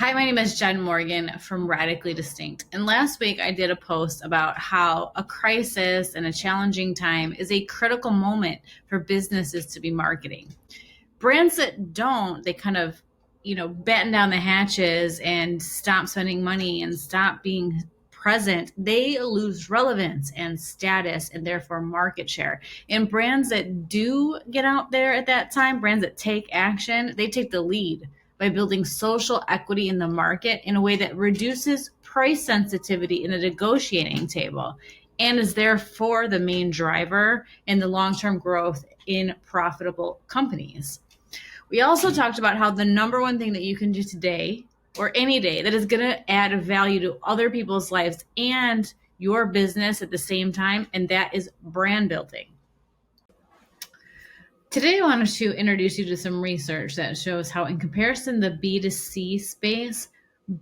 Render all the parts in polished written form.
Hi, my name is Jen Morgan from Radically Distinct. And last week I did a post about how a crisis and a challenging time is a critical moment for businesses to be marketing. Brands that don't, they kind of, batten down the hatches and stop spending money and stop being present, they lose relevance and status and therefore market share. And brands that do get out there at that time, brands that take action, they take the lead by building social equity in the market in a way that reduces price sensitivity in the negotiating table and is therefore the main driver in the long-term growth in profitable companies. We also talked about how the number one thing that you can do today or any day that is going to add value to other people's lives and your business at the same time, and that is brand building. Today, I wanted to introduce you to some research that shows how, in comparison to the B2C space,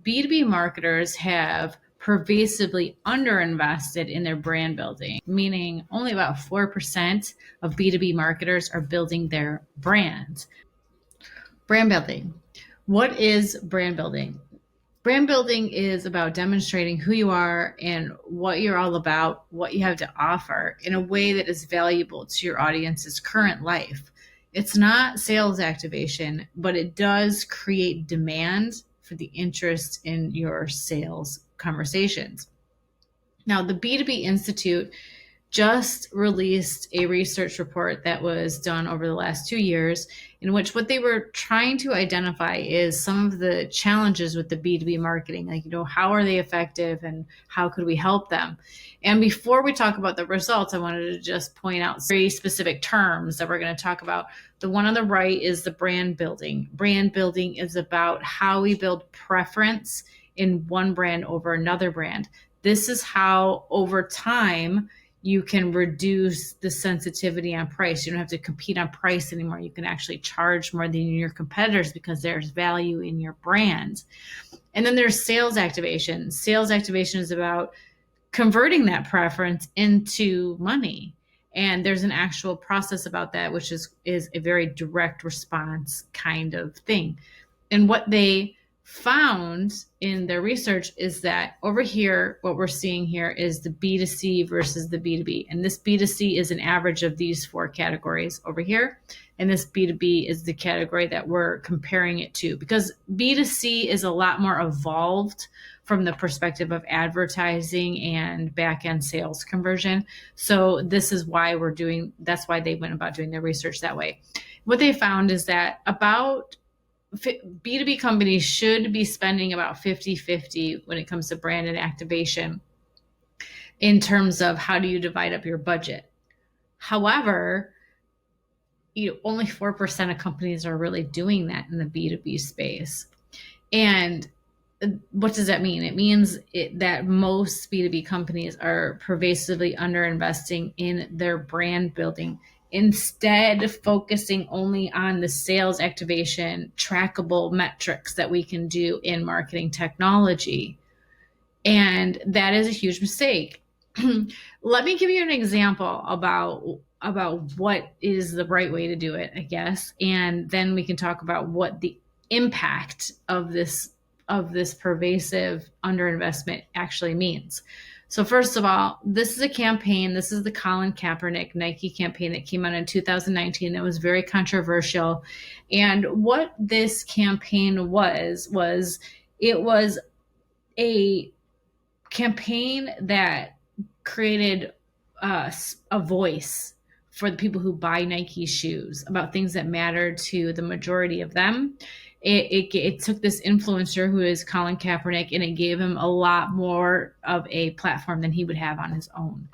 B2B marketers have pervasively underinvested in their brand building, meaning only about 4% of B2B marketers are building their brand. Brand building. What is brand building? Brand building is about demonstrating who you are and what you're all about, what you have to offer in a way that is valuable to your audience's current life. It's not sales activation, but it does create demand for the interest in your sales conversations. Now, the B2B Institute just released a research report that was done over the last 2 years in which what they were trying to identify is some of the challenges with the B2B marketing, like, how are they effective and how could we help them? And before we talk about the results, I wanted to just point out very specific terms that we're going to talk about. The one on the right is the brand building. Brand building is about how we build preference in one brand over another brand. This is how over time you can reduce the sensitivity on price. You don't have to compete on price anymore. You can actually charge more than your competitors because there's value in your brand. And then there's sales activation. Sales activation is about converting that preference into money. And there's an actual process about that, which is a very direct response kind of thing. And what they found in their research is that over here, what we're seeing here is the B2C versus the B2B. And this B2C is an average of these four categories over here. And this B2B is the category that we're comparing it to, because B2C is a lot more evolved from the perspective of advertising and back-end sales conversion. So this is why that's why they went about doing their research that way. What they found is that about B2B companies should be spending about 50-50 when it comes to brand and activation in terms of how do you divide up your budget. However, only 4% of companies are really doing that in the B2B space. And what does that mean? It means that most B2B companies are pervasively underinvesting in their brand building, instead focusing only on the sales activation, trackable metrics that we can do in marketing technology. And that is a huge mistake. Let me give you an example about what is the right way to do it, I guess. And then we can talk about what the impact of this pervasive underinvestment actually means. So first of all, this is a campaign. This is the Colin Kaepernick Nike campaign that came out in 2019 that was very controversial. And what this campaign was it was a campaign that created a voice for the people who buy Nike shoes about things that matter to the majority of them. It took this influencer who is Colin Kaepernick, and it gave him a lot more of a platform than he would have on his own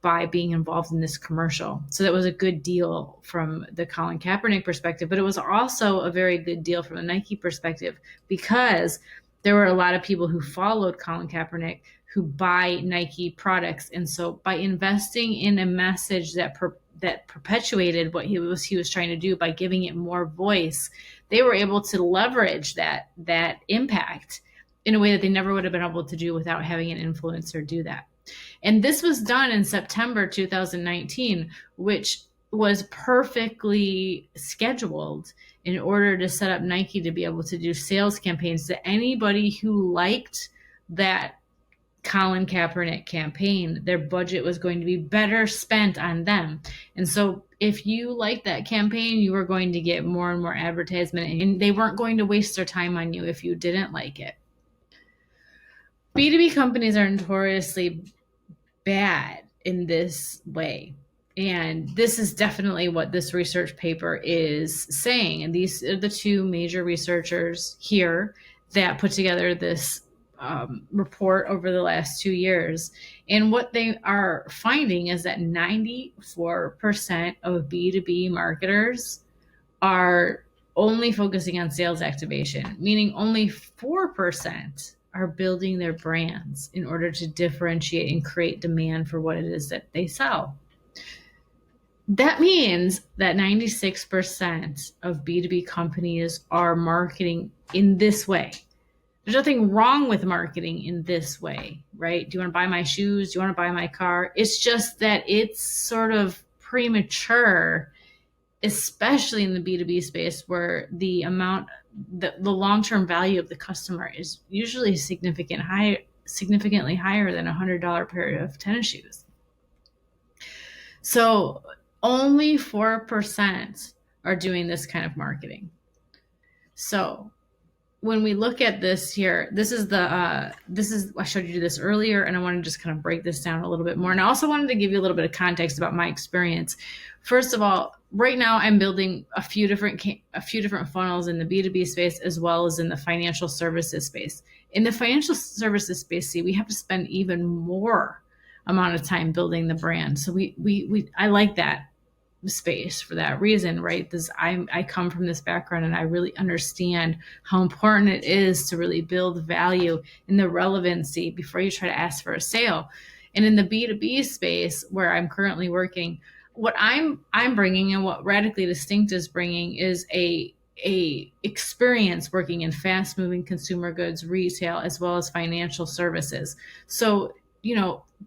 by being involved in this commercial. So that was a good deal from the Colin Kaepernick perspective, but it was also a very good deal from the Nike perspective because there were a lot of people who followed Colin Kaepernick who buy Nike products. And so by investing in a message that perpetuated what he was trying to do by giving it more voice, they were able to leverage that impact in a way that they never would have been able to do without having an influencer do that. And this was done in September 2019, which was perfectly scheduled in order to set up Nike to be able to do sales campaigns to anybody who liked that Colin Kaepernick campaign. Their budget was going to be better spent on them. And so if you liked that campaign, you were going to get more and more advertisement, and they weren't going to waste their time on you if you didn't like it. B2B companies are notoriously bad in this way. And this is definitely what this research paper is saying. And these are the two major researchers here that put together this report over the last 2 years. And what they are finding is that 94% of B2B marketers are only focusing on sales activation, meaning only 4% are building their brands in order to differentiate and create demand for what it is that they sell. That means that 96% of B2B companies are marketing in this way. There's nothing wrong with marketing in this way, right? Do you want to buy my shoes? Do you want to buy my car? It's just that it's sort of premature, especially in the B2B space, where the long-term value of the customer is usually significantly higher than $100 pair of tennis shoes. So only 4% are doing this kind of marketing. So when we look at this here, this is I showed you this earlier, and I want to just kind of break this down a little bit more. And I also wanted to give you a little bit of context about my experience. First of all, right now I'm building a few different funnels in the B2B space as well as in the financial services space. In the financial services space, we have to spend even more amount of time building the brand. So I like that space for that reason, right? I come from this background, and I really understand how important it is to really build value in the relevancy before you try to ask for a sale. And in the B2B space where I'm currently working, what I'm bringing and what Radically Distinct is bringing is a experience working in fast moving consumer goods, retail, as well as financial services. So,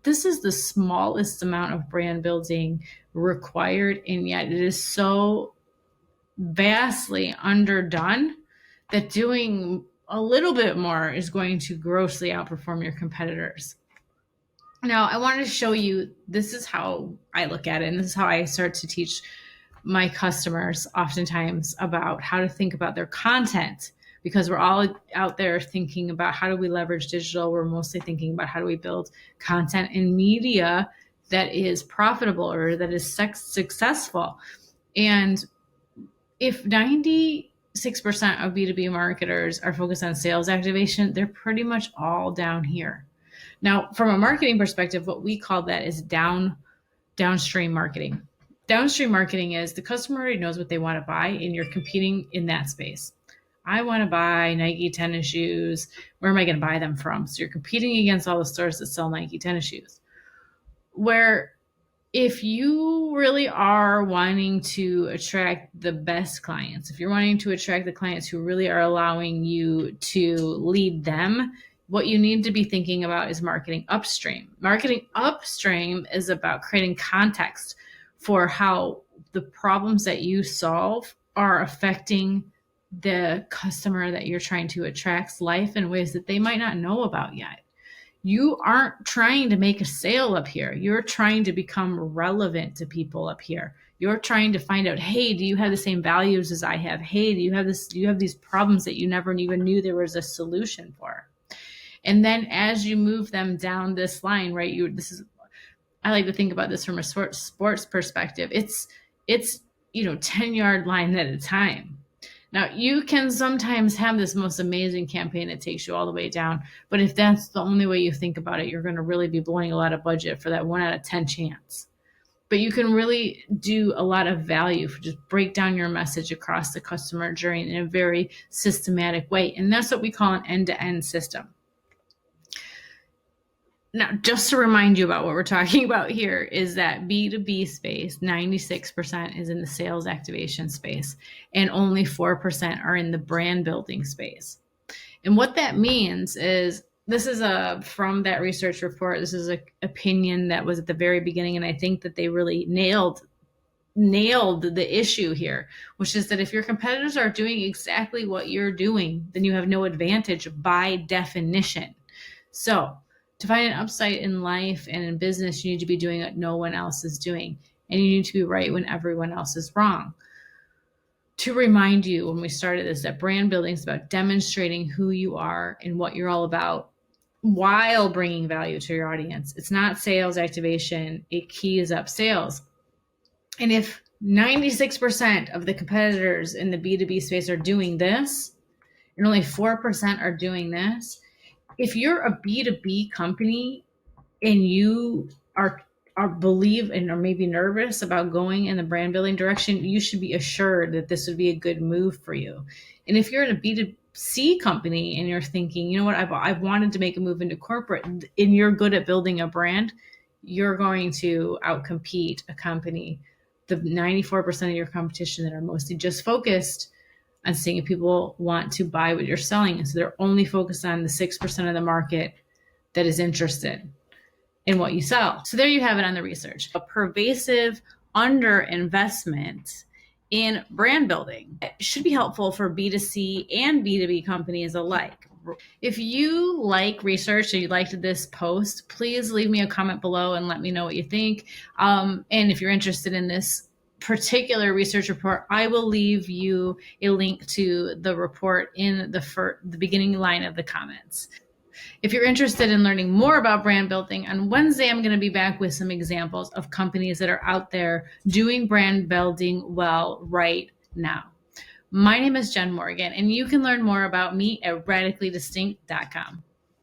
this is the smallest amount of brand building required, and yet it is so vastly underdone that doing a little bit more is going to grossly outperform your competitors. Now, I wanted to show you, this is how I look at it, and this is how I start to teach my customers oftentimes about how to think about their content, because we're all out there thinking about how do we leverage digital. We're mostly thinking about how do we build content in media that is profitable or that is successful. And if 96% of B2B marketers are focused on sales activation, they're pretty much all down here. Now, from a marketing perspective, what we call that is downstream marketing. Downstream marketing is the customer already knows what they want to buy, and you're competing in that space. I want to buy Nike tennis shoes. Where am I going to buy them from? So you're competing against all the stores that sell Nike tennis shoes. Where if you really are wanting to attract the best clients, if you're wanting to attract the clients who really are allowing you to lead them, what you need to be thinking about is marketing upstream. Marketing upstream is about creating context for how the problems that you solve are affecting the customer that you're trying to attract's life in ways that they might not know about yet. You aren't trying to make a sale up here. You're trying to become relevant to people up here. You're trying to find out, hey, do you have the same values as I have? Hey, do you have these problems that you never even knew there was a solution for? And then as you move them down this line, right, I like to think about this from a sports perspective. It's 10-yard line at a time. Now, you can sometimes have this most amazing campaign that takes you all the way down, but if that's the only way you think about it, you're going to really be blowing a lot of budget for that 1 out of 10 chance. But you can really do a lot of value for just break down your message across the customer journey in a very systematic way. And that's what we call an end-to-end system. Now, just to remind you about what we're talking about here is that B2B space, 96% is in the sales activation space, and only 4% are in the brand building space. And what that means is, this is from that research report. This is an opinion that was at the very beginning, and I think that they really nailed nailed the issue here, which is that if your competitors are doing exactly what you're doing, then you have no advantage by definition. So to find an upside in life and in business, you need to be doing what no one else is doing, and you need to be right when everyone else is wrong. To remind you when we started this, that brand building is about demonstrating who you are and what you're all about while bringing value to your audience. It's not sales activation. It keys up sales. And if 96% of the competitors in the B2B space are doing this, and only 4% are doing this, if you're a B2B company and you are believe and are maybe nervous about going in the brand building direction, you should be assured that this would be a good move for you. And if you're in a B2C company and you're thinking, you know what, I've wanted to make a move into corporate, and you're good at building a brand, you're going to outcompete a company, the 94% of your competition that are mostly just focused on seeing if people want to buy what you're selling. And so they're only focused on the 6% of the market that is interested in what you sell. So there you have it on the research. A pervasive underinvestment in brand building. It should be helpful for B2C and B2B companies alike. If you like research or you liked this post, please leave me a comment below and let me know what you think. And if you're interested in this particular research report, I will leave you a link to the report in the beginning line of the comments. If you're interested in learning more about brand building, on Wednesday, I'm going to be back with some examples of companies that are out there doing brand building well right now. My name is Jen Morgan, and you can learn more about me at radicallydistinct.com.